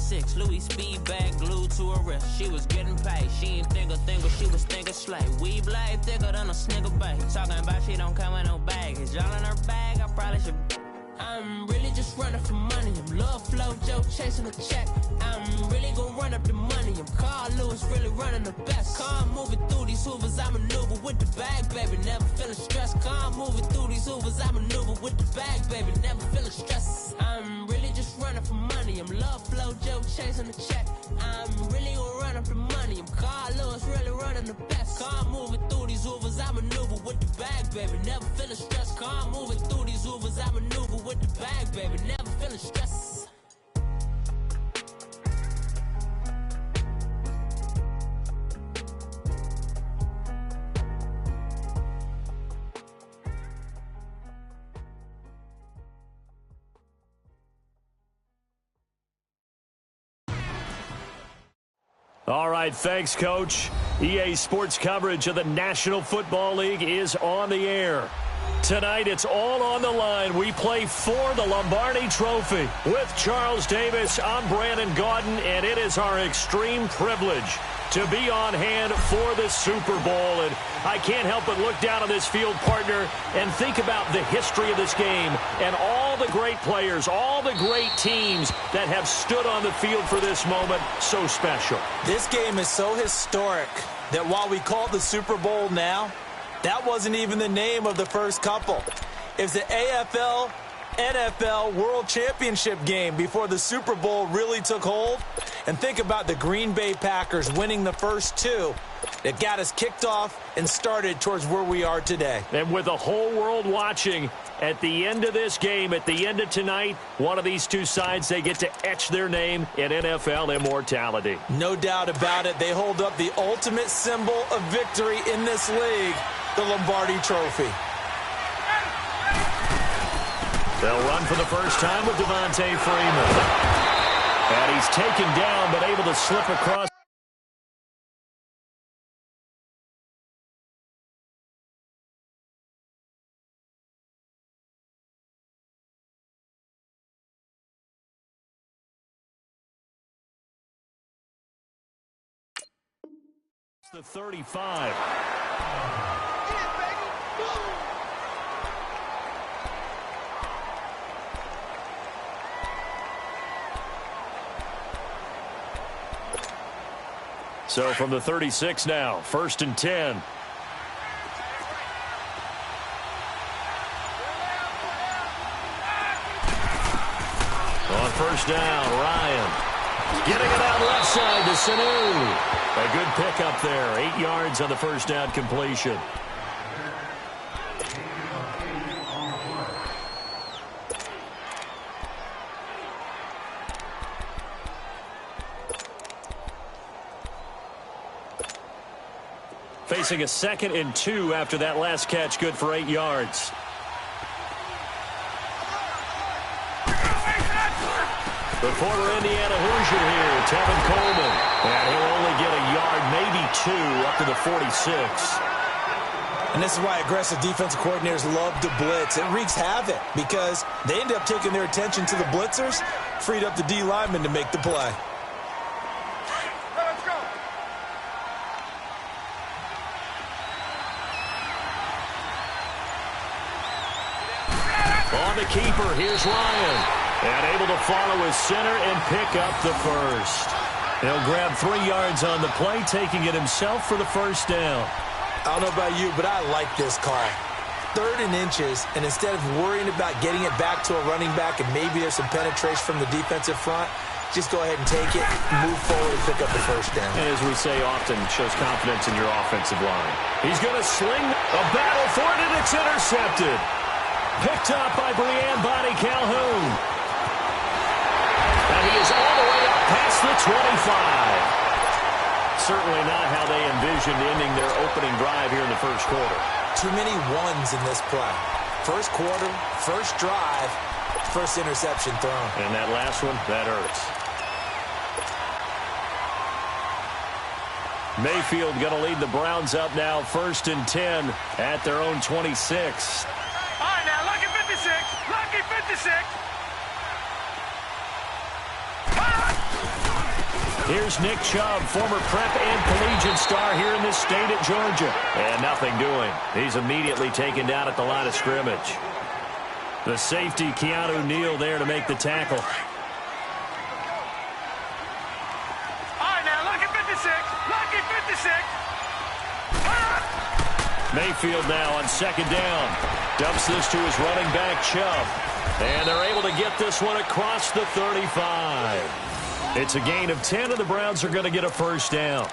26, Louis speed bag glued to her wrist. She was getting paid, she ain't think a thing, but she was thinking slay. We blade thicker than a Snicker bag. Talking about she don't come with no baggage. Y'all in her bag, I probably should. I'm really just running for money. I'm love flow, Joe chasing a check. I'm really gonna run up the money. I'm Carl Lewis, really running the best. Car moving through these hoovers, I maneuver with the bag, baby. Never feeling stressed. Car moving through these hoovers, I maneuver with the bag, baby. Never feeling stressed. I'm really just running for money. I'm love flow, Joe chasing the check. I'm really gonna run up the money. I'm Carl Lewis, really running the best. Car moving through these hoovers, I maneuver with the bag, baby. Never feeling stressed. Car moving through these hoovers, I maneuver with the bag, baby. Never feeling stressed. All right, thanks, Coach. EA Sports coverage of the National Football League is on the air. Tonight, it's all on the line. We play for the Lombardi Trophy. With Charles Davis, I'm Brandon Gaudin, and it is our extreme privilege to be on hand for the Super Bowl. And I can't help but look down on this field, partner, and think about the history of this game and all the great players, all the great teams that have stood on the field for this moment. So special. This game is so historic that while we call it the Super Bowl now, that wasn't even the name of the first couple. It's the AFL NFL World Championship game before the Super Bowl really took hold. And think about the Green Bay Packers winning the first two that got us kicked off and started towards where we are today. And with the whole world watching, at the end of this game, at the end of tonight, one of these two sides, they get to etch their name in NFL immortality. No doubt about it. They hold up the ultimate symbol of victory in this league, the Lombardi Trophy. They'll run for the first time with Devontae Freeman. And he's taken down, but able to slip across. It's the 35. So from the 36 now, 1st and 10. On first down, Ryan. Getting it out left side to Sanu. A good pickup there. 8 yards on the first down completion. Facing a 2nd and 2 after that last catch, good for 8 yards. The former Indiana Hoosier here, Tevin Coleman. And he'll only get a yard, maybe 2, up to the 46. And this is why aggressive defensive coordinators love to blitz. It wreaks havoc because they end up taking their attention to the blitzers, freed up the D lineman to make the play. On the keeper, here's Ryan. And able to follow his center and pick up the first. He'll grab 3 yards on the play, taking it himself for the first down. I don't know about you, but I like this call. 3rd and inches, and instead of worrying about getting it back to a running back and maybe there's some penetration from the defensive front, just go ahead and take it, move forward, and pick up the first down. And as we say often, shows confidence in your offensive line. He's going to sling a battle for it, and it's intercepted. Picked up by Breanne Bonnie Calhoun. And he is all the way up past the 25. Certainly not how they envisioned ending their opening drive here in the first quarter. Too many ones in this play. First quarter, first drive, first interception thrown. And that last one, that hurts. Mayfield going to lead the Browns up now, 1st and 10 at their own 26. All right, now, lucky 56. Lucky 56. Here's Nick Chubb, former prep and collegiate star here in this state at Georgia. And nothing doing. He's immediately taken down at the line of scrimmage. The safety, Keanu Neal, there to make the tackle. Mayfield now on second down. Dumps this to his running back, Chubb. And they're able to get this one across the 35. It's a gain of 10, and the Browns are going to get a first down.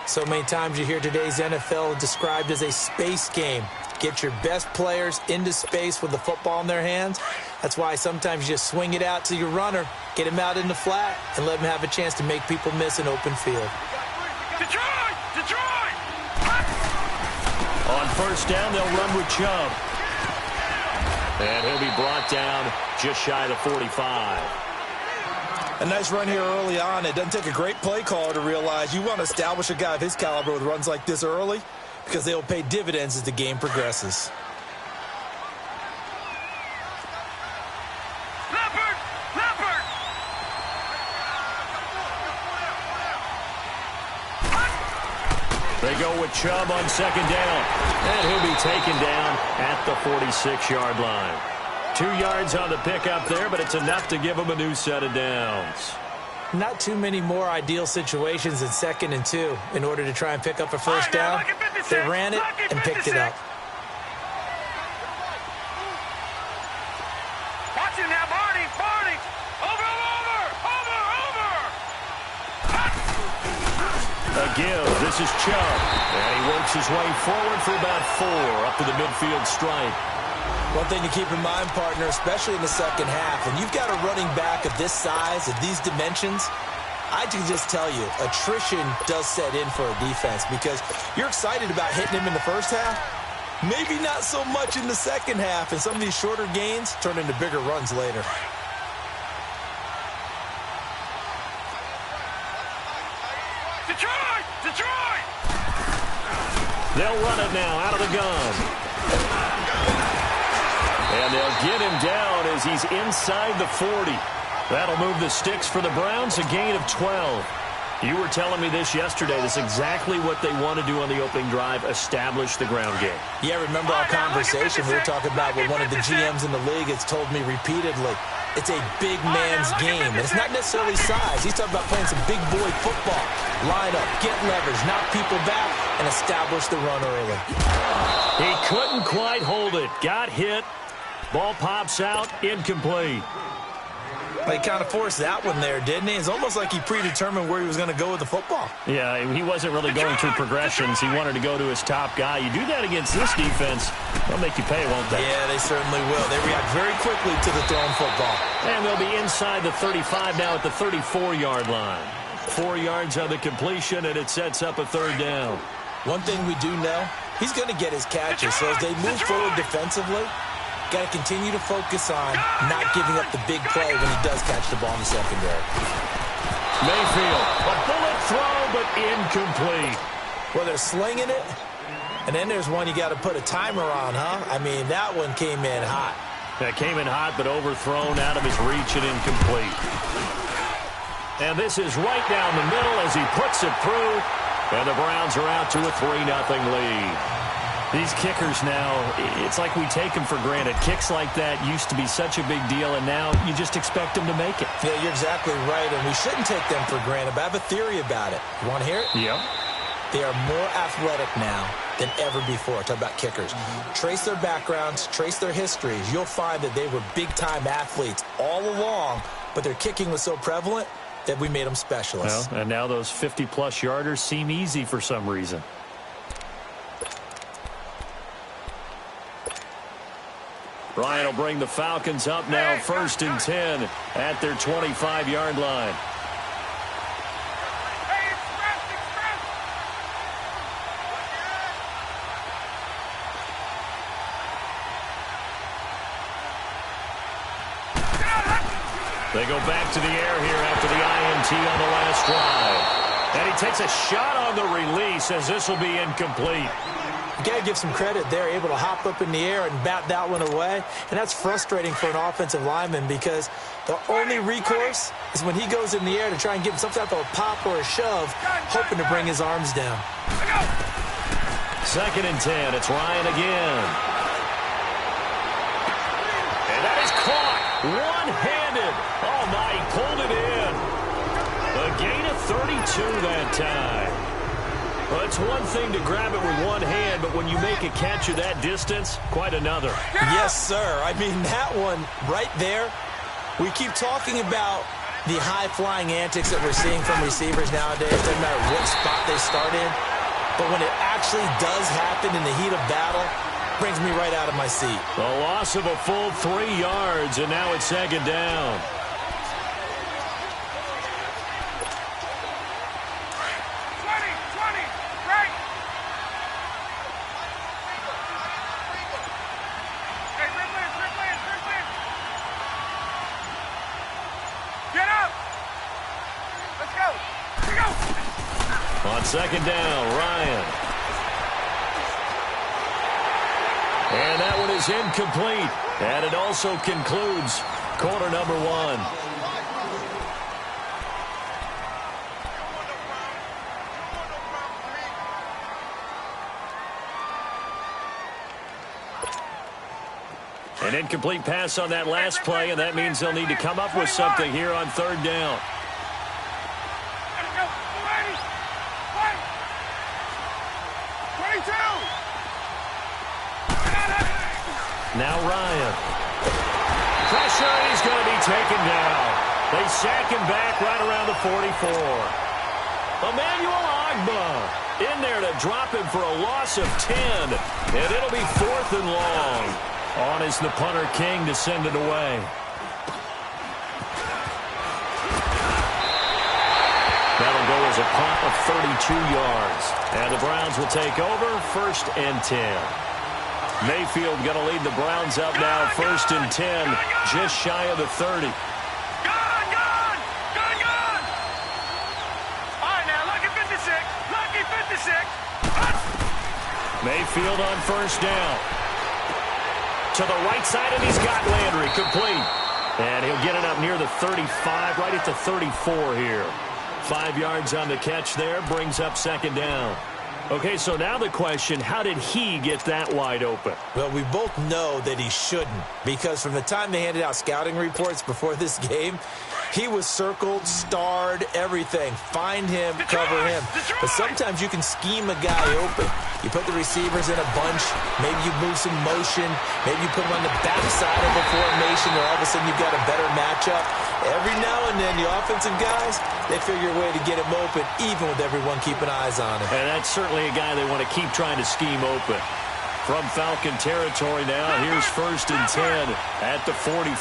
So many times you hear today's NFL described as a space game. Get your best players into space with the football in their hands. That's why sometimes you just swing it out to your runner, get him out in the flat, and let him have a chance to make people miss an open field. Detroit! Detroit! On first down, they'll run with Chubb. And he'll be brought down just shy of the 45. A nice run here early on. It doesn't take a great play caller to realize you want to establish a guy of his caliber with runs like this early because they will pay dividends as the game progresses. Leopard! Leopard! They go with Chubb on second down. And he'll be taken down at the 46-yard line. 2 yards on the pickup there, but it's enough to give him a new set of downs. Not too many more ideal situations in 2nd and 2 in order to try and pick up a first down. They ran it and picked it up. Watch him now, Barney! Barney! Over! A give. This is Chubb. And he works his way forward for about 4 up to the midfield stripe. One thing to keep in mind, partner, especially in the second half, when you've got a running back of this size, of these dimensions, I can just tell you, attrition does set in for a defense because you're excited about hitting him in the first half. Maybe not so much in the second half, and some of these shorter gains turn into bigger runs later. Detroit! Detroit! They'll run it now out of the gun. And they'll get him down as he's inside the 40. That'll move the sticks for the Browns, a gain of 12. You were telling me this yesterday. This is exactly what they want to do on the opening drive, establish the ground game. Yeah, remember our conversation we were talking about with one of the GMs in the league has told me repeatedly, it's a big man's game. And it's not necessarily size. He's talking about playing some big boy football. Line up, get leverage, knock people back, and establish the run early. He couldn't quite hold it. Got hit. Ball pops out, incomplete. He kind of forced that one there, didn't he? It's almost like he predetermined where he was going to go with the football. Yeah, he wasn't really going through progressions. He wanted to go to his top guy. You do that against this defense, they'll make you pay, won't they? Yeah, they certainly will. They react very quickly to the thrown football. And they'll be inside the 35 now at the 34-yard line. 4 yards on the completion, and it sets up a third down. One thing we do know, he's going to get his catches. So as they move forward defensively, got to continue to focus on not giving up the big play when he does catch the ball in the secondary. Mayfield, a bullet throw, but incomplete. Well, they're slinging it, and then there's one you got to put a timer on, huh? I mean, that one came in hot. That came in hot, but overthrown out of his reach and incomplete. And this is right down the middle as he puts it through, and the Browns are out to a 3-0 lead. These kickers now, it's like we take them for granted. Kicks like that used to be such a big deal, and now you just expect them to make it. Yeah, you're exactly right, and we shouldn't take them for granted, but I have a theory about it. You want to hear it? Yep. They are more athletic now than ever before. Talk about kickers. Trace their backgrounds, trace their histories. You'll find that they were big-time athletes all along, but their kicking was so prevalent that we made them specialists. Well, and now those 50-plus yarders seem easy for some reason. Ryan will bring the Falcons up now, 1st and 10 at their 25-yard line. They go back to the air here after the INT on the last drive. And he takes a shot on the release as this will be incomplete. You got to give some credit. They're able to hop up in the air and bat that one away. And that's frustrating for an offensive lineman because the only recourse is when he goes in the air to try and give him some type of a pop or a shove, hoping to bring his arms down. 2nd and 10. It's Ryan again. And that is caught. One-handed. Oh, my, he pulled it in. A gain of 32 that time. Well, it's one thing to grab it with one hand, but when you make a catch of that distance, quite another. Yes, sir. I mean, that one right there, we keep talking about the high-flying antics that we're seeing from receivers nowadays. Doesn't matter what spot they start in. But when it actually does happen in the heat of battle, brings me right out of my seat. A loss of a full 3 yards, and now it's 2nd down. On 2nd down, Ryan. And that one is incomplete. And it also concludes quarter number 1. An incomplete pass on that last play, and that means they'll need to come up with something here on 3rd down. Now Ryan. Pressure, and he's going to be taken down. They sack him back right around the 44. Emmanuel Agba in there to drop him for a loss of 10. And it'll be 4th and long. On is the punter King to send it away. That'll go as a punt of 32 yards. And the Browns will take over 1st and 10. Mayfield going to lead the Browns up now, 1st and 10, just shy of the 30. Gone! All right, now, lucky 56. Lucky 56. Mayfield on 1st down. To the right side, and he's got Landry complete. And he'll get it up near the 35, right at the 34 here. 5 yards on the catch there, brings up 2nd down. Okay, so now the question, how did he get that wide open? Well, we both know that he shouldn't, because from the time they handed out scouting reports before this game, he was circled, starred, everything. Find him, cover him. But sometimes you can scheme a guy open. You put the receivers in a bunch. Maybe you move some motion. Maybe you put them on the backside of a formation, or all of a sudden you've got a better matchup. Every now and then, the offensive guys, they figure a way to get him open, even with everyone keeping eyes on him. And that's certainly a guy they want to keep trying to scheme open. From Falcon territory now, here's 1st and 10 at the 43.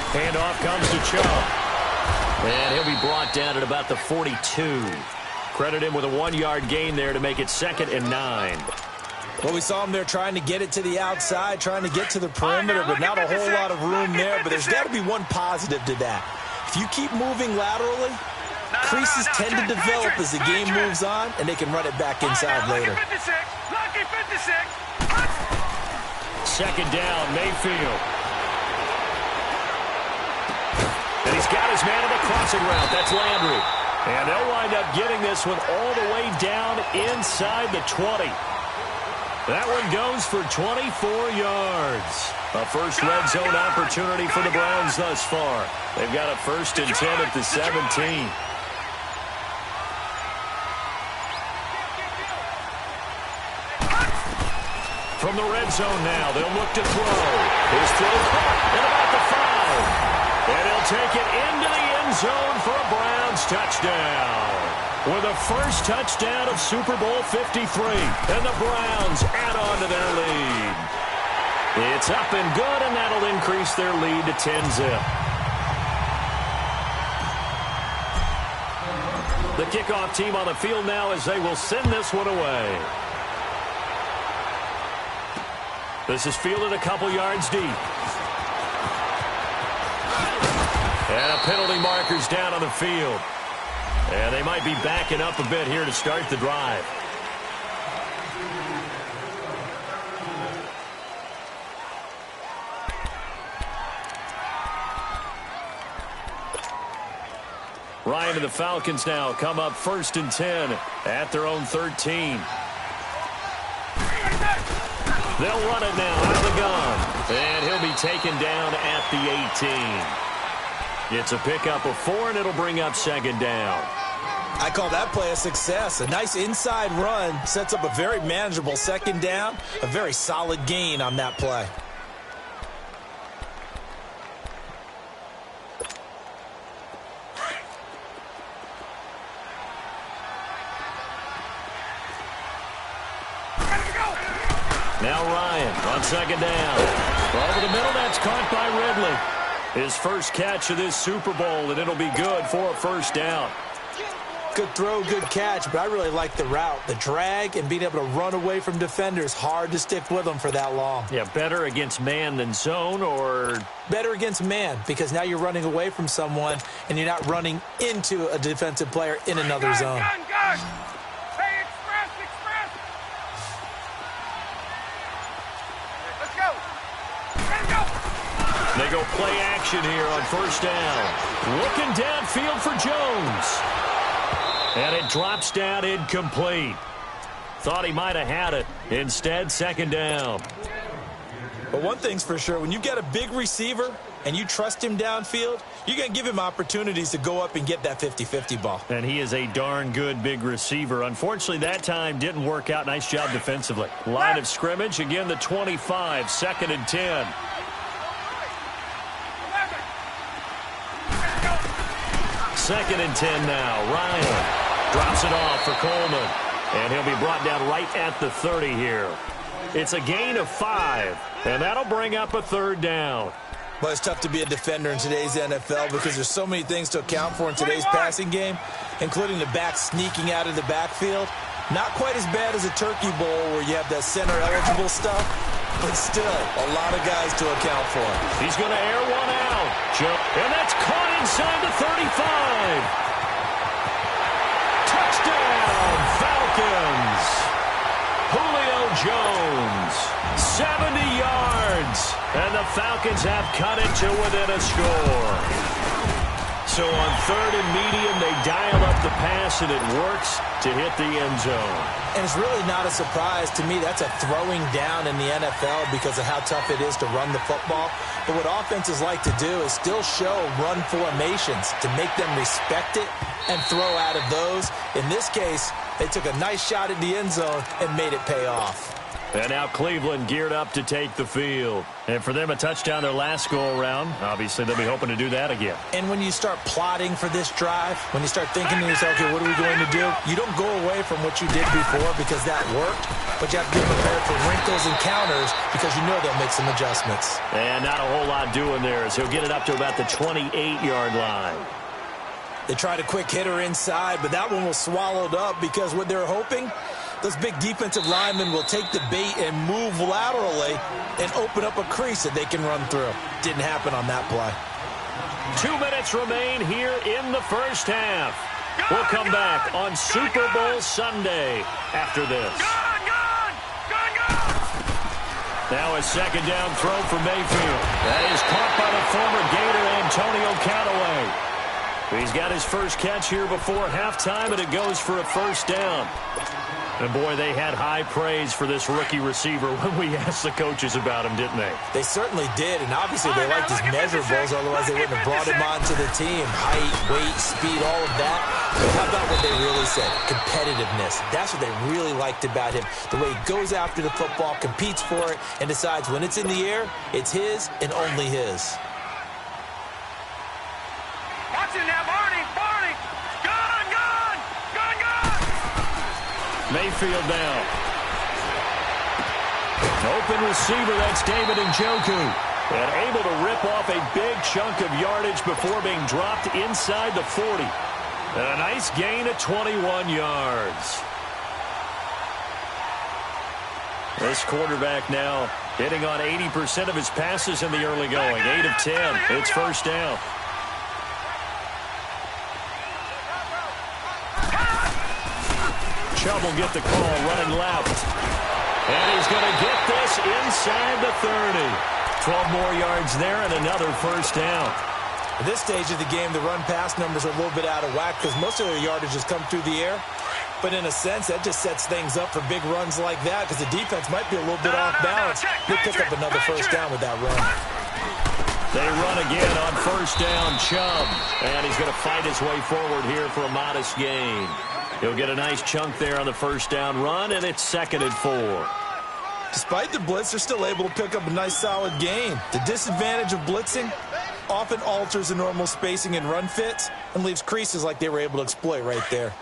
Handoff comes to Chubb. And he'll be brought down at about the 42. Credit him with a 1-yard gain there to make it 2nd and 9. Well, we saw him there trying to get it to the outside, trying to get to the perimeter, but not a whole lot of room there. But there's got to be one positive to that. If you keep moving laterally, creases tend to develop as the game moves on, and they can run it back inside later. Lucky 56. 2nd down, Mayfield. And he's got his man on the crossing route. That's Landry. And they'll wind up getting this one all the way down inside the 20. That one goes for 24 yards. A first red zone opportunity for the Browns thus far. They've got a 1st and 10 at the 17. From the red zone now, they'll look to throw. His throw caught at about the 5. And he'll take it into the end zone for a Browns touchdown. With a first touchdown of Super Bowl 53. And the Browns add on to their lead. It's up and good, and that'll increase their lead to 10-zip. The kickoff team on the field now as they will send this one away. This is fielded a couple yards deep. And a penalty marker's down on the field. And they might be backing up a bit here to start the drive. Ryan and the Falcons now come up 1st and 10 at their own 13. They'll run it now out of the gun. And he'll be taken down at the 18. It's a pickup of 4, and it'll bring up 2nd down. I call that play a success. A nice inside run sets up a very manageable 2nd down. A very solid gain on that play. Now Ryan on 2nd down. Over the middle, that's caught by Ridley. His first catch of this Super Bowl, and it'll be good for a 1st down. Good throw, good catch, but I really like the route. The drag and being able to run away from defenders, hard to stick with them for that long. Yeah, better against man than zone, or? Better against man, because now you're running away from someone and you're not running into a defensive player in another zone. Gun. Hey, express. Let's go. They go play action here on 1st down. Looking downfield for Jones. And it drops down incomplete. Thought he might have had it. Instead, 2nd down. But one thing's for sure, when you get a big receiver and you trust him downfield, you're going to give him opportunities to go up and get that 50-50 ball. And he is a darn good big receiver. Unfortunately, that time didn't work out. Nice job defensively. Line of scrimmage, again, the 25, 2nd and 10. Second and 10 now. Ryan drops it off for Coleman. And he'll be brought down right at the 30 here. It's a gain of 5. And that'll bring up a 3rd down. Well, it's tough to be a defender in today's NFL because there's so many things to account for in today's passing game, including the back sneaking out of the backfield. Not quite as bad as a turkey bowl where you have that center-eligible stuff, but still a lot of guys to account for. He's going to air one out. And that's caught inside the 35. Touchdown, Falcons. Julio Jones, 70 yards. And the Falcons have cut it to within a score. So on 3rd and medium, they dial up the pass, and it works to hit the end zone. And it's really not a surprise to me. That's a throwing down in the NFL because of how tough it is to run the football. But what offenses like to do is still show run formations to make them respect it and throw out of those. In this case, they took a nice shot at the end zone and made it pay off. And now Cleveland geared up to take the field. And for them, a touchdown their last go-around. Obviously, they'll be hoping to do that again. And when you start plotting for this drive, when you start thinking to yourself, okay, what are we going to do? You don't go away from what you did before because that worked, but you have to be prepared for wrinkles and counters because you know they'll make some adjustments. And not a whole lot doing there as he'll get it up to about the 28-yard line. They tried a quick hitter inside, but that one was swallowed up because what they're hoping, those big defensive linemen will take the bait and move laterally and open up a crease that they can run through. Didn't happen on that play. 2 minutes remain here in the first half. We'll come back on Super Bowl Sunday after this. Now a 2nd down throw for Mayfield. That is caught by the former Gator Antonio Callaway. He's got his first catch here before halftime, and it goes for a 1st down. And, boy, they had high praise for this rookie receiver when we asked the coaches about him, didn't they? They certainly did, and obviously they liked his measurables, otherwise they wouldn't have brought him onto the team. Height, weight, speed, all of that. But how about what they really said? Competitiveness. That's what they really liked about him. The way he goes after the football, competes for it, and decides when it's in the air, it's his and only his. Watch it now, Barney! Gun! Mayfield now. Open receiver, that's David Njoku. And able to rip off a big chunk of yardage before being dropped inside the 40. And a nice gain of 21 yards. This quarterback now hitting on 80% of his passes in the early going. 8 of 10. It's 1st down. Chubb will get the call running left. And he's going to get this inside the 30. 12 more yards there and another first down. At this stage of the game, the run-pass numbers are a little bit out of whack because most of their yardage has come through the air. But in a sense, that just sets things up for big runs like that because the defense might be a little bit off balance. They pick up another first down with that run. They run again on first down, Chubb. And he's going to fight his way forward here for a modest gain. He'll get a nice chunk there on the first down run, and it's 2nd and 4. Despite the blitz, they're still able to pick up a nice solid gain. The disadvantage of blitzing often alters the normal spacing and run fits and leaves creases like they were able to exploit right there.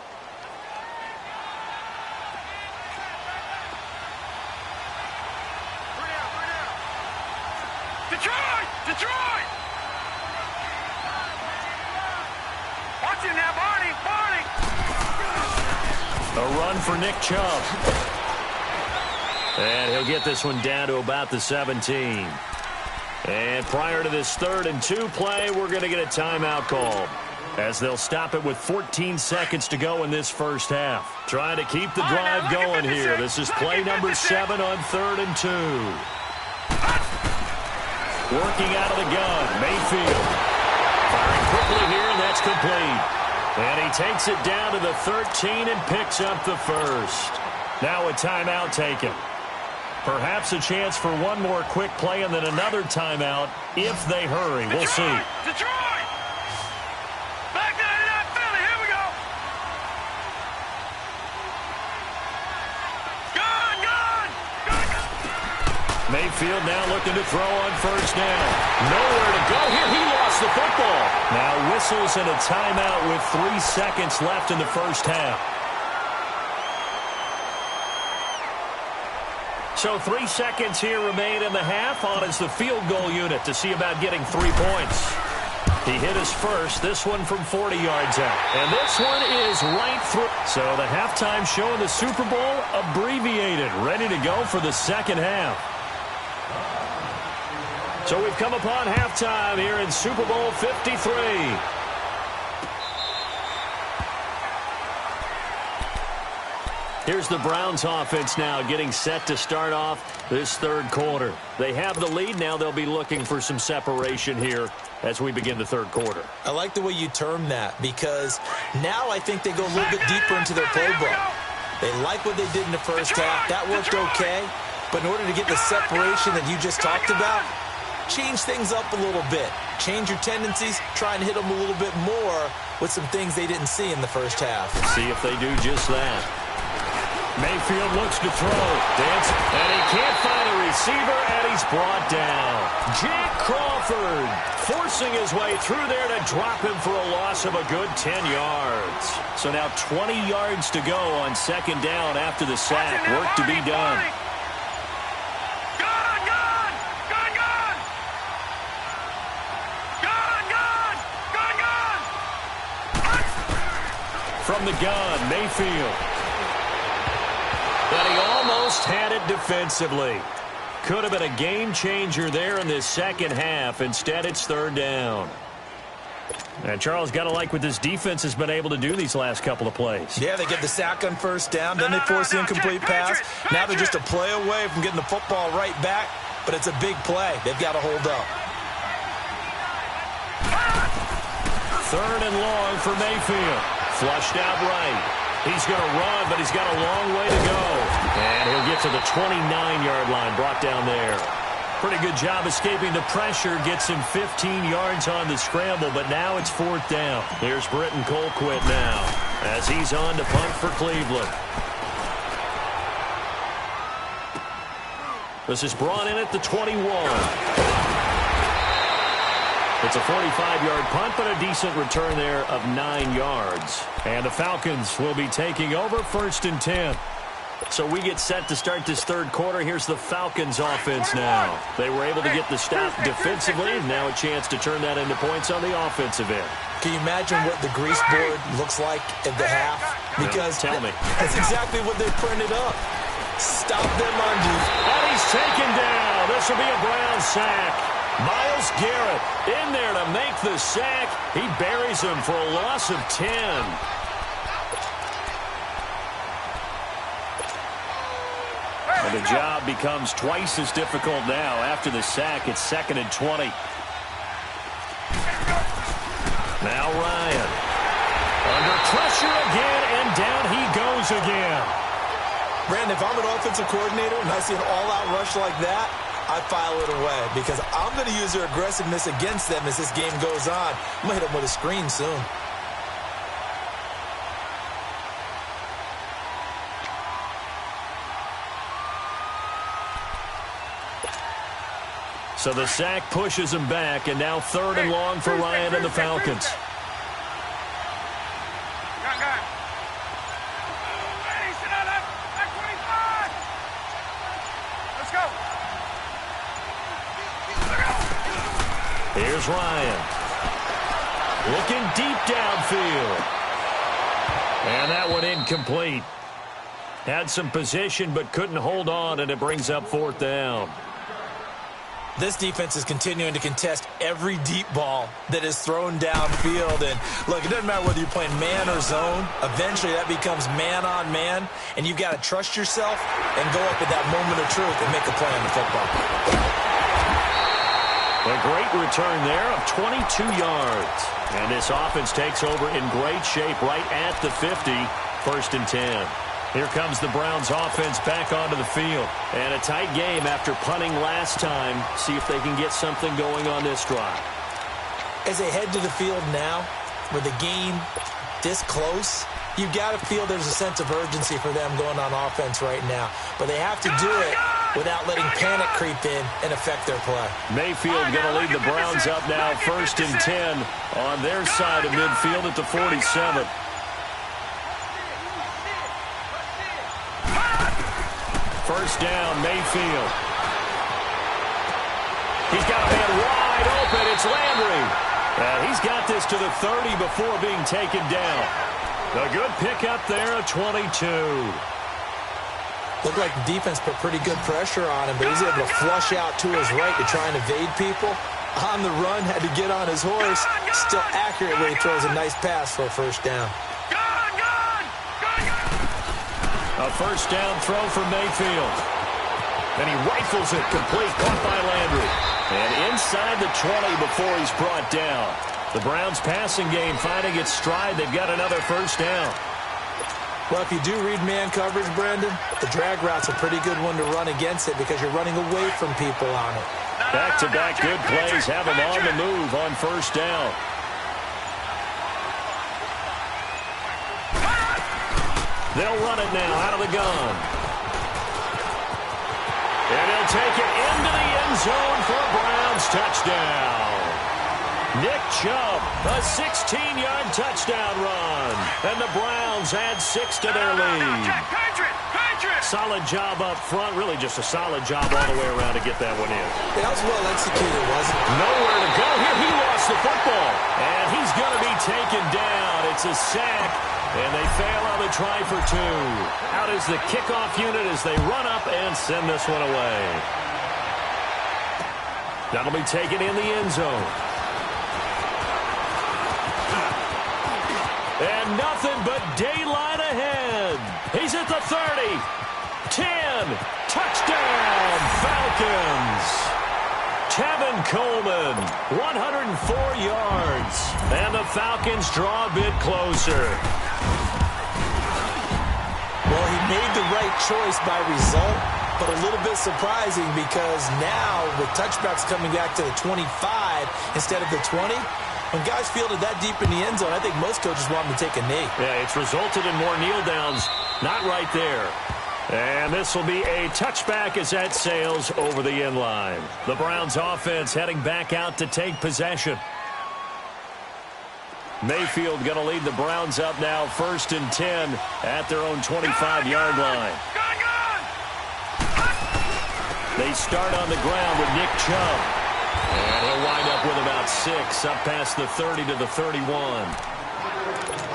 Detroit! Watch it now, Barney! A run for Nick Chubb. And he'll get this one down to about the 17. And prior to this 3rd and 2 play, we're going to get a timeout called, as they'll stop it with 14 seconds to go in this first half. Trying to keep the drive going here. This is play number 7 on 3rd and 2. Working out of the gun, Mayfield. Firing quickly here, and that's complete. And he takes it down to the 13 and picks up the first. Now a timeout taken. Perhaps a chance for one more quick play and then another timeout if they hurry. We'll see. Detroit! Back to that Philly. Here we go. Gun! Mayfield now looking to throw on first down. Nowhere to go here. He lost the football. Now whistles and a timeout with 3 seconds left in the first half. So 3 seconds here remain in the half. On is the field goal unit to see about getting 3 points. He hit his first, this one from 40 yards out. And this one is right through. So the halftime show in the Super Bowl abbreviated, ready to go for the second half. So we've come upon halftime here in Super Bowl 53. Here's the Browns offense now getting set to start off this 3rd quarter. They have the lead. Now they'll be looking for some separation here as we begin the 3rd quarter. I like the way you term that because now I think they go a little bit deeper into their playbook. They like what they did in the first half. That worked okay. But in order to get the separation that you just talked about, change things up a little bit. Change your tendencies. Try and hit them a little bit more with some things they didn't see in the first half. See if they do just that. Mayfield looks to throw. Dancing. And he can't find a receiver, and he's brought down. Jack Crawford forcing his way through there to drop him for a loss of a good 10 yards. So now 20 yards to go on 2nd down after the sack. Work to be done. From the gun, Mayfield. But he almost had it defensively. Could have been a game changer there in this second half. Instead, it's 3rd down. And Charles, got to like what this defense has been able to do these last couple of plays. Yeah, they get the sack on first down, then they force the incomplete pass. Now they're just a play away from getting the football right back, but it's a big play. They've got to hold up. 3rd and long for Mayfield. Flushed out right. He's going to run, but he's got a long way to go. And he'll get to the 29-yard line, brought down there. Pretty good job escaping the pressure. Gets him 15 yards on the scramble, but now it's 4th down. Here's Britton Colquitt now as he's on to punt for Cleveland. This is brought in at the 21. It's a 45-yard punt, but a decent return there of 9 yards. And the Falcons will be taking over 1st and 10. So we get set to start this 3rd quarter. Here's the Falcons offense now. They were able to get the stop defensively, and now a chance to turn that into points on the offensive end. Can you imagine what the grease board looks like at the half? Because tell me. That's exactly what they printed up. Stop them on defense. And he's taken down. This will be a Brown sack. Myles Garrett in there to make the sack. He buries him for a loss of 10. And the job becomes twice as difficult now. After the sack, it's 2nd and 20. Now Ryan. Under pressure again, and down he goes again. Brandon, if I'm an offensive coordinator and I see an all-out rush like that, I file it away because I'm going to use their aggressiveness against them as this game goes on. I'm going to hit them with a screen soon. So the sack pushes him back, and now 3rd and long for Ryan and the Falcons. Here's Ryan. Looking deep downfield. And that one incomplete. Had some position but couldn't hold on, and it brings up 4th down. This defense is continuing to contest every deep ball that is thrown downfield. And, look, it doesn't matter whether you're playing man or zone. Eventually, that becomes man-on-man, and you've got to trust yourself and go up at that moment of truth and make a play on the football. A great return there of 22 yards. And this offense takes over in great shape right at the 50, 1st and 10. Here comes the Browns offense back onto the field. And a tight game after punting last time. See if they can get something going on this drive. As they head to the field now, with the game this close, you've got to feel there's a sense of urgency for them going on offense right now. But they have to do it without letting panic creep in and affect their play. Mayfield going to lead the Browns up now 1st and 10 on their side of midfield at the 47. First down, Mayfield. He's got a man wide open. It's Landry. And he's got this to the 30 before being taken down. A good pickup there, a 22. Looked like the defense put pretty good pressure on him, but he's able to flush out to his right to try and evade people. On the run, had to get on his horse. Still accurately throws a nice pass for a first down. A first down throw for Mayfield. And he rifles it complete, caught by Landry. And inside the 20 before he's brought down. The Browns passing game finding its stride. They've got another first down. Well, if you do read man coverage, Brandon, the drag route's a pretty good one to run against it because you're running away from people on it. Back-to-back good plays have him on the move on first down. They'll run it now out of the gun. And he'll take it into the end zone for a Browns touchdown. Nick Chubb, a 16-yard touchdown run. And the Browns add 6 to their lead. Solid job up front. Really just a solid job all the way around to get that one in. That was well executed, wasn't it? Nowhere to go here. He lost the football. And he's going to be taken down. It's a sack. And they fail on the try for 2. Out is the kickoff unit as they run up and send this one away. That'll be taken in the end zone. And nothing but daylight ahead. He's at the 30. 10. Touchdown, Falcons. Tevin Coleman, 104 yards. And the Falcons draw a bit closer. Well, he made the right choice by result, but a little bit surprising because now with touchbacks coming back to the 25 instead of the 20, when guys fielded that deep in the end zone, I think most coaches want them to take a knee. Yeah, it's resulted in more kneel downs. Not right there. And this will be a touchback as that sails over the end line. The Browns offense heading back out to take possession. Mayfield going to lead the Browns up now 1st and 10 at their own 25-yard line. They start on the ground with Nick Chubb. And he'll wind up with about 6 up past the 30 to the 31.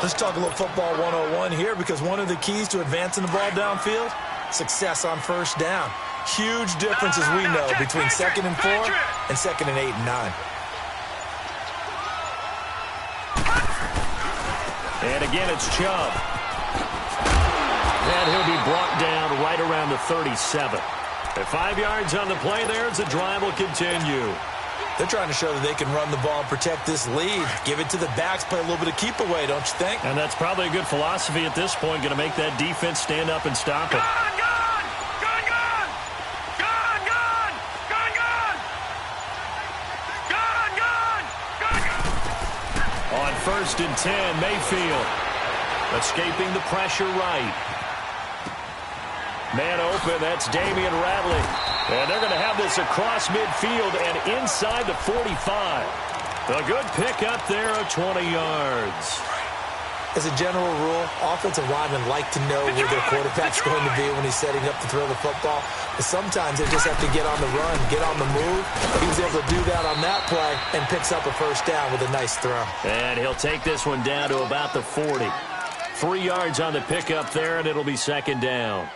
Let's talk a little football 101 here because one of the keys to advancing the ball downfield, success on first down. Huge difference, as we know, between 2nd and 4 and 2nd and 8 and 9. And again, it's Chubb. And he'll be brought down right around the 37. At 5 yards on the play there as the drive will continue. They're trying to show that they can run the ball and protect this lead. Give it to the backs, play a little bit of keep away, don't you think? And that's probably a good philosophy at this point, going to make that defense stand up and stop it. Gun, gun! Gun, gun! Gun, gun! Gun, gun! Gun, gun! Gun, gun! On 1st and 10, Mayfield escaping the pressure right. Man open, that's Damian Ratley. And they're going to have this across midfield and inside the 45. A good pick up there of 20 yards. As a general rule, offensive linemen like to know where their quarterback's going to be when he's setting up to throw the football. But sometimes they just have to get on the run, get on the move. He was able to do that on that play and picks up a first down with a nice throw. And he'll take this one down to about the 40. 3 yards on the pickup there, and it'll be 2nd down.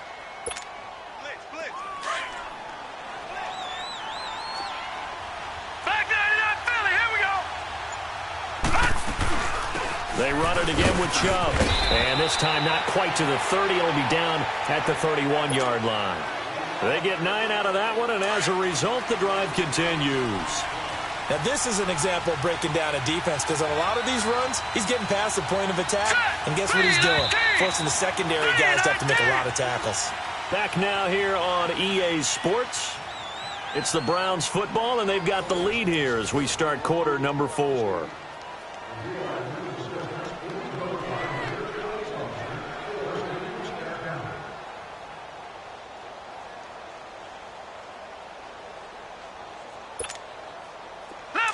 They run it again with Chubb. And this time not quite to the 30. It'll be down at the 31-yard line. They get 9 out of that one, and as a result, the drive continues. Now, this is an example of breaking down a defense because on a lot of these runs, he's getting past the point of attack. And guess what he's doing? Forcing the secondary guys to have to make a lot of tackles. Back now here on EA Sports. It's the Browns football, and they've got the lead here as we start quarter number 4.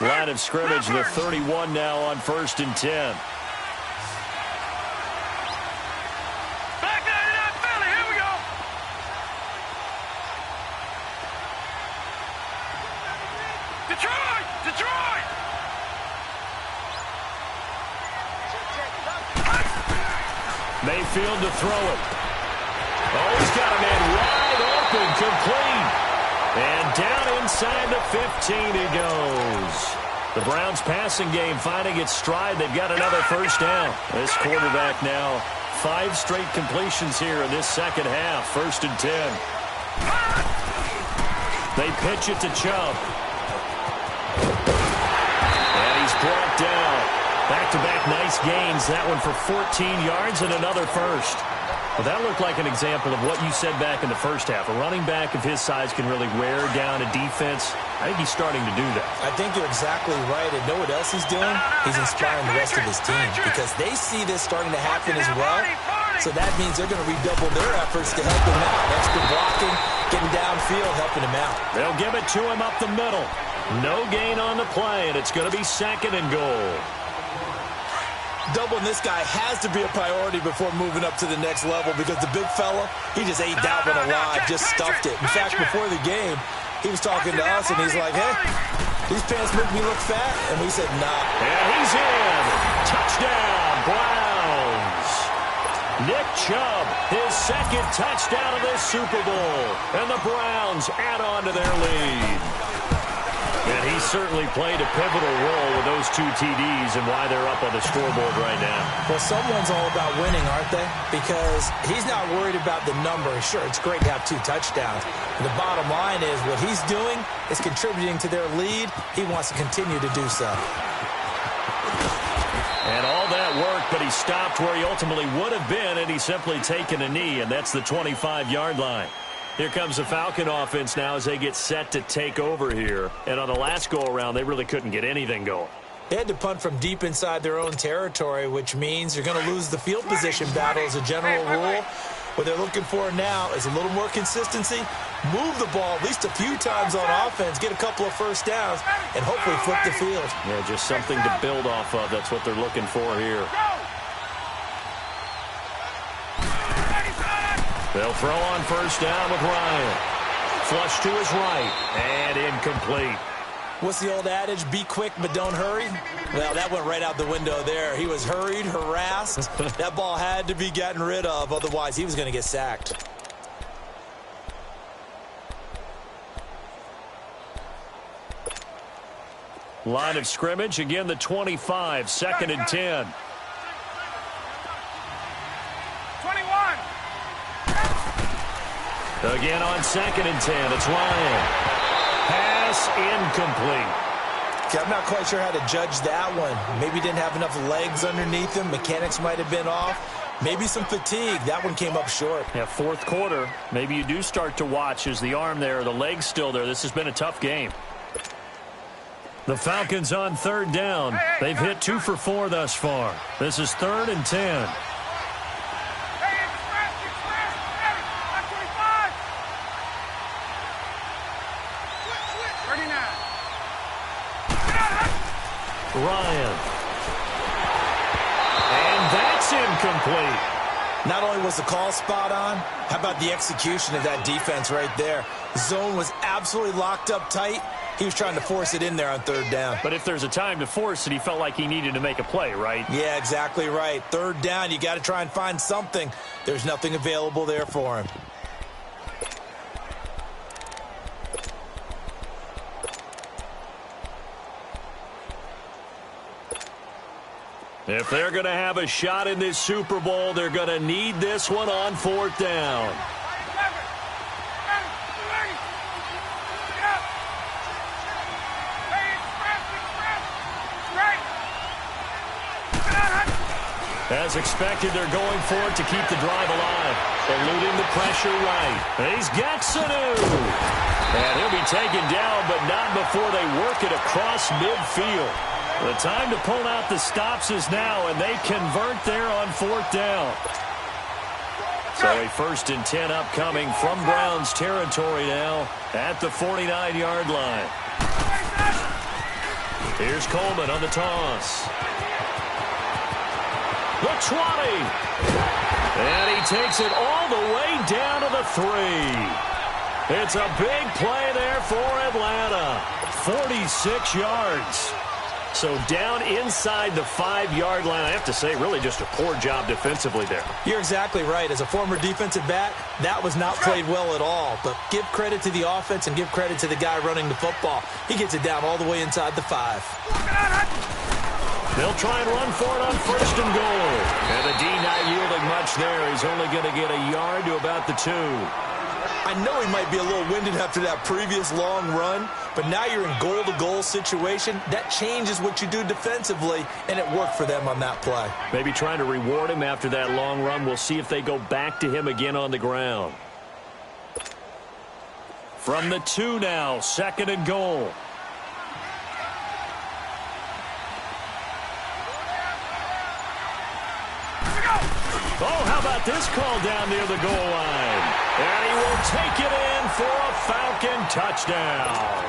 Line of scrimmage, the 31 now on 1st and 10. Back there to that Philly. Here we go. Detroit! Detroit! Mayfield to throw it. Oh, he's got a man wide open, complete. And down inside the 15 he goes. The Browns passing game finding its stride. They've got another first down. This quarterback now 5 straight completions here in this second half. 1st and 10. They pitch it to Chubb. And he's brought down. Back-to-back nice gains. That one for 14 yards and another first. Well, that looked like an example of what you said back in the first half. A running back of his size can really wear down a defense. I think he's starting to do that. I think you're exactly right. And know what else he's doing? He's inspiring the rest of his team because they see this starting to happen as well. So that means they're going to redouble their efforts to help him out. Extra blocking, getting downfield, helping him out. They'll give it to him up the middle. No gain on the play, and it's going to be 2nd and goal. Doubling this guy has to be a priority before moving up to the next level because the big fella, he just ate that one alive, just stuffed it. In fact, before the game, he was talking to us, and he's like, hey, these pants make me look fat. And we said, nah. And he's in. Touchdown, Browns. Nick Chubb, his 2nd touchdown of this Super Bowl. And the Browns add on to their lead. And he certainly played a pivotal role with those 2 TDs and why they're up on the scoreboard right now. Well, someone's all about winning, aren't they? Because he's not worried about the number. Sure, it's great to have 2 touchdowns. And the bottom line is what he's doing is contributing to their lead. He wants to continue to do so. And all that worked, but he stopped where he ultimately would have been, and he's simply taken a knee, and that's the 25-yard line. Here comes the Falcon offense now as they get set to take over here. And on the last go-around, they really couldn't get anything going. They had to punt from deep inside their own territory, which means you're going to lose the field position battle as a general rule. What they're looking for now is a little more consistency, move the ball at least a few times on offense, get a couple of first downs, and hopefully flip the field. Yeah, just something to build off of. That's what they're looking for here. They'll throw on first down with Ryan. Flush to his right, and incomplete. What's the old adage? Be quick, but don't hurry? Well, that went right out the window there. He was hurried, harassed. That ball had to be gotten rid of, otherwise he was going to get sacked. Line of scrimmage, again the 25, 2nd and 10. 21. Again on 2nd and 10, it's Ryan. Pass incomplete. Okay, I'm not quite sure how to judge that one. Maybe didn't have enough legs underneath him. Mechanics might have been off. Maybe some fatigue. That one came up short. Yeah, 4th quarter. Maybe you do start to watch. Is the arm there, the leg's still there? This has been a tough game. The Falcons on 3rd down. They've hit 2 for 4 thus far. This is 3rd and 10. Ryan. And that's incomplete. Not only was the call spot on, how about the execution of that defense right there? Zone was absolutely locked up tight. He was trying to force it in there on 3rd down. But if there's a time to force it, he felt like he needed to make a play, right? Yeah, exactly right. 3rd down, you got to try and find something. There's nothing available there for him. If they're going to have a shot in this Super Bowl, they're going to need this one on 4th down. As expected, they're going for it to keep the drive alive. Eluding the pressure right. He's got Sanu. And he'll be taken down, but not before they work it across midfield. The time to pull out the stops is now, and they convert there on 4th down. So a 1st and 10 upcoming from Browns territory now at the 49-yard line. Here's Coleman on the toss. The 20. And he takes it all the way down to the 3. It's a big play there for Atlanta. 46 yards. So down inside the 5-yard line. I have to say, really just a poor job defensively there. You're exactly right. As a former defensive back, that was not played well at all. But give credit to the offense and give credit to the guy running the football. He gets it down all the way inside the 5. They'll try and run for it on 1st and goal. And the D not yielding much there. He's only going to get a yard to about the 2. I know he might be a little winded after that previous long run, but now you're in goal-to-goal situation. That changes what you do defensively, and it worked for them on that play. Maybe trying to reward him after that long run. We'll see if they go back to him again on the ground. From the 2 now, 2nd and goal. Oh, how about this call down near the goal line? And he will take it in for a Falcon touchdown.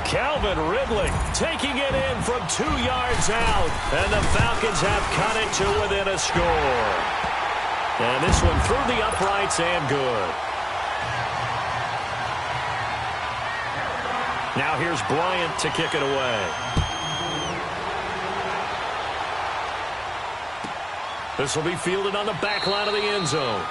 Calvin Ridley taking it in from 2 yards out. And the Falcons have cut it to within a score. And this one through the uprights and good. Now here's Bryant to kick it away. This will be fielded on the back line of the end zone.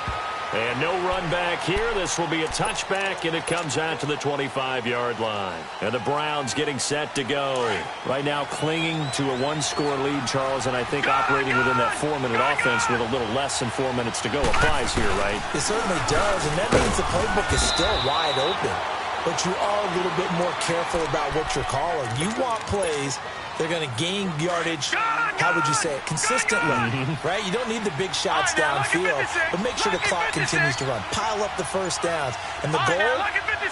And no run back here. This will be a touchback, and it comes out to the 25-yard line. And the Browns getting set to go. Right now clinging to a 1-score lead, Charles, and I think operating within that 4-minute offense with a little less than 4 minutes to go applies here, right? It certainly does, and that means the playbook is still wide open. But you are a little bit more careful about what you're calling. You want plays they're going to gain yardage, how would you say it, consistently, right? You don't need the big shots downfield, but make sure the clock continues to run. Pile up the first downs. And the goal,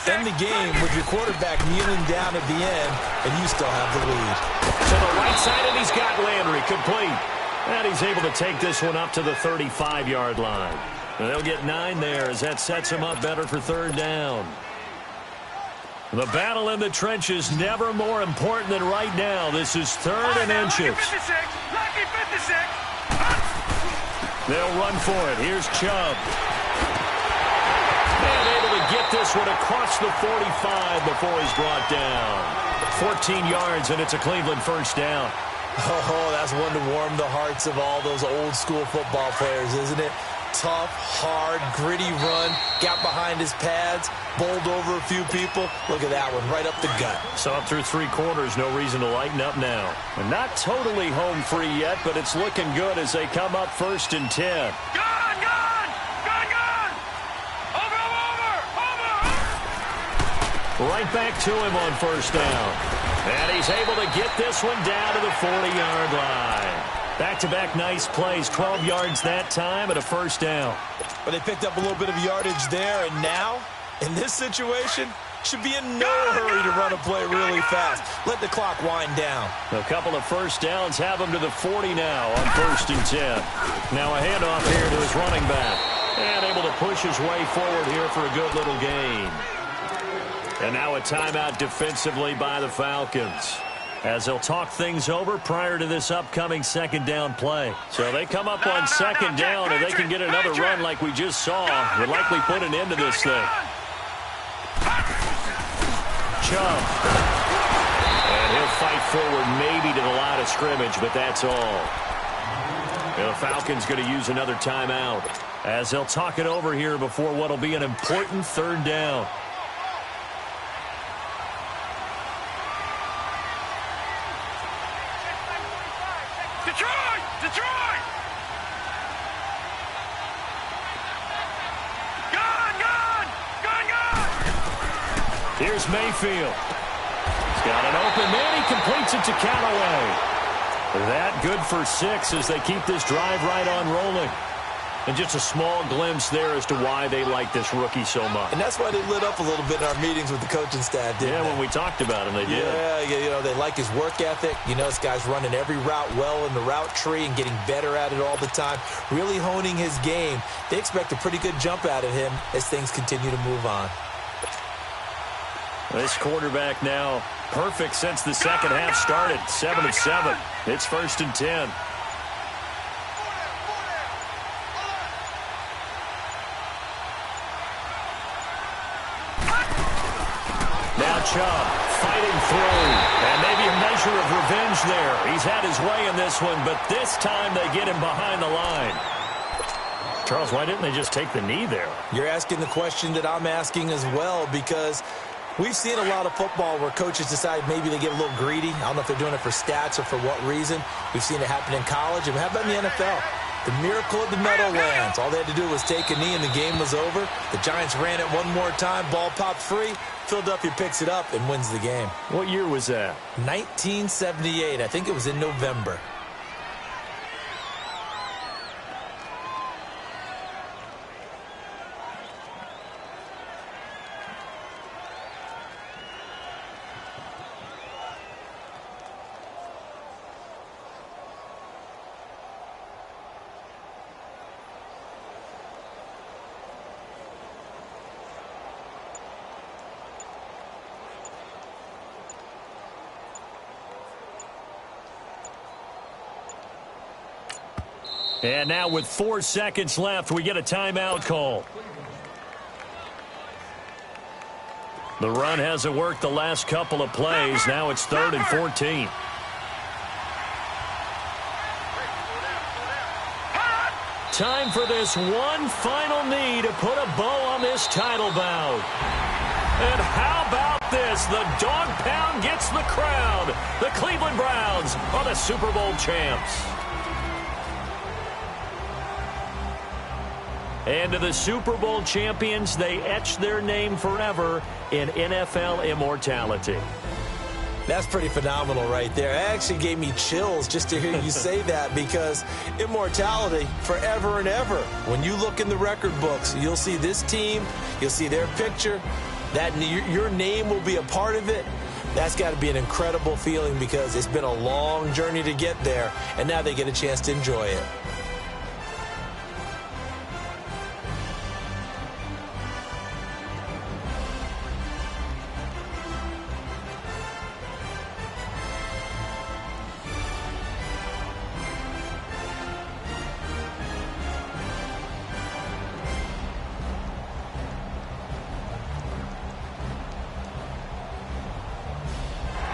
end the game with your quarterback kneeling down at the end, and you still have the lead. To the right side, and he's got Landry complete. And he's able to take this one up to the 35-yard line. And they'll get 9 there as that sets him up better for 3rd down. The battle in the trenches never more important than right now. This is 3rd and inches. They'll run for it. Here's Chubb. And able to get this one across the 45 before he's brought down. 14 yards, and it's a Cleveland 1st down. Oh, that's one to warm the hearts of all those old-school football players, isn't it? Tough, hard, gritty run, got behind his pads, bowled over a few people. Look at that one, right up the gut. So up through 3 quarters, no reason to lighten up now. And not totally home free yet, but it's looking good as they come up 1st and 10. Gone! Over! Right back to him on first down. And he's able to get this one down to the 40-yard line. Back-to-back nice plays, 12 yards that time and a first down. But they picked up a little bit of yardage there, and now, in this situation, should be in no hurry to run a play really fast. Let the clock wind down. A couple of first downs have him to the 40 now on 1st and 10. Now a handoff here to his running back. And able to push his way forward here for a good little gain. And now a timeout defensively by the Falcons, as they'll talk things over prior to this upcoming second down play. So they come up on second down, and they can get another run like we just saw. Would likely put an end to this thing. Chubb. And he'll fight forward maybe to the line of scrimmage, but that's all. And the Falcons going to use another timeout, as they'll talk it over here before what will be an important third down. Detroit! Gun! Here's Mayfield. He's got an open man. He completes it to Callaway. That good for 6 as they keep this drive right on rolling. And just a small glimpse there as to why they like this rookie so much. And that's why they lit up a little bit in our meetings with the coaching staff, didn't they? When we talked about him, they did. Yeah, they like his work ethic. This guy's running every route well in the route tree and getting better at it all the time, really honing his game. They expect a pretty good jump out of him as things continue to move on. This quarterback now perfect since the second half started, 7 of 7. It's 1st and 10. Chubb fighting through, and maybe a measure of revenge there. He's had his way in this one, but this time they get him behind the line. Charles, why didn't they just take the knee there? You're asking the question that I'm asking as well, because we've seen a lot of football where coaches decide maybe they get a little greedy. I don't know if they're doing it for stats or for what reason. We've seen it happen in college, and how about in the NFL? The miracle of the Meadowlands. All they had to do was take a knee and the game was over. The Giants ran it one more time. Ball popped free. Philadelphia picks it up and wins the game. What year was that? 1978. I think it was in November. And now with 4 seconds left, we get a timeout call. The run hasn't worked the last couple of plays. Now it's 3rd and 14. Time for this one final knee to put a bow on this title bout. And how about this? The dog pound gets the crowd. The Cleveland Browns are the Super Bowl champs. And to the Super Bowl champions, they etch their name forever in NFL immortality. That's pretty phenomenal right there. It actually gave me chills just to hear you say that, because immortality forever and ever. When you look in the record books, you'll see this team, you'll see their picture, that your name will be a part of it. That's got to be an incredible feeling, because it's been a long journey to get there, and now they get a chance to enjoy it.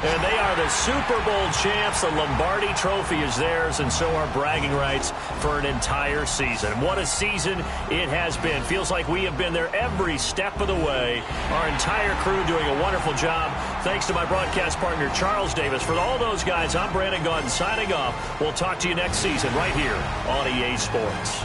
And they are the Super Bowl champs. The Lombardi Trophy is theirs, and so are bragging rights for an entire season. What a season it has been. Feels like we have been there every step of the way. Our entire crew doing a wonderful job. Thanks to my broadcast partner, Charles Davis. For all those guys, I'm Brandon Gaudin signing off. We'll talk to you next season right here on EA Sports.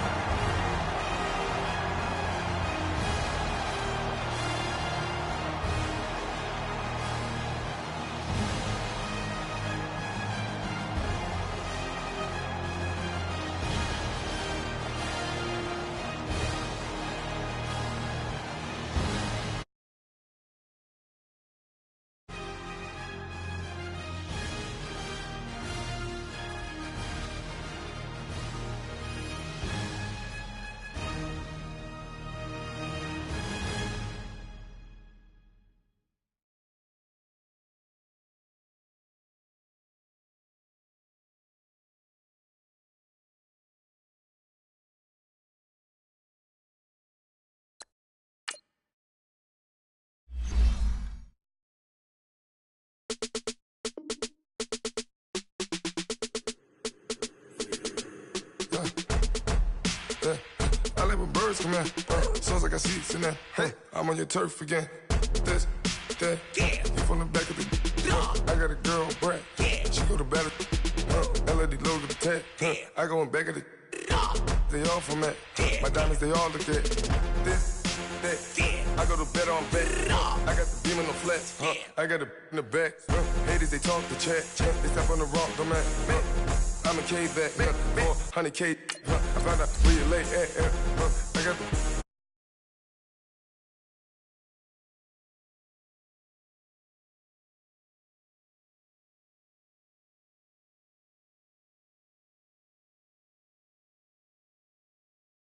come in. Sounds like I seats in there. Hey, I'm on your turf again. This, that, you from the back of the. I got a girl, Brad. She go to battle. LED logo the tag. I go in back of the. They all from that. My diamonds, they all look at. This, that. I go to bed on bed. I got the beam in the flat. I got it in the back. Haters, they talk the chat. They step on the rock, the man. I'm a K back. 400K. I found out where you lay at. I got